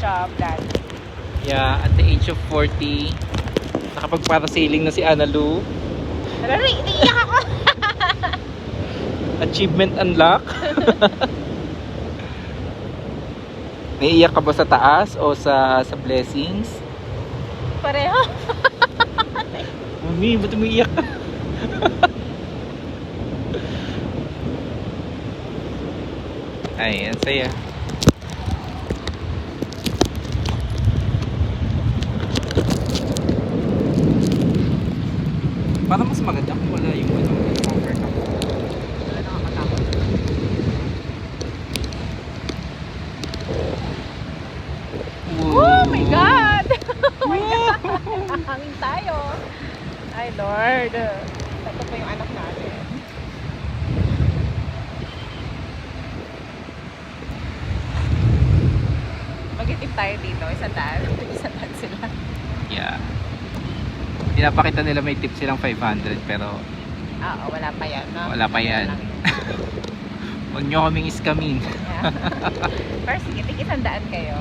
job, Dad. Yeah, at the age of 40, nakapag-parasailing na si Analu. Naiiyak ako. Achievement unlock. Naiiyak ka ba sa taas o sa blessings? Pareho. Mami, ba't umiiyak ka? Ay, ang saya. Parang mas maganda kung wala yung cover ka. Wala nakakatakot. Oh my God! Oh my God! Hangin tayo. Ay, Lord. Ito po yung anak natin. Mag-itip tayo dito. Isang daan sila. Yeah. Pinapakita nila may tip silang 500 pero Oo, wala pa yan, no? wala pa yan. Huwag nyo kaming iskamin. Yeah. First, sige, tig 100 kayo.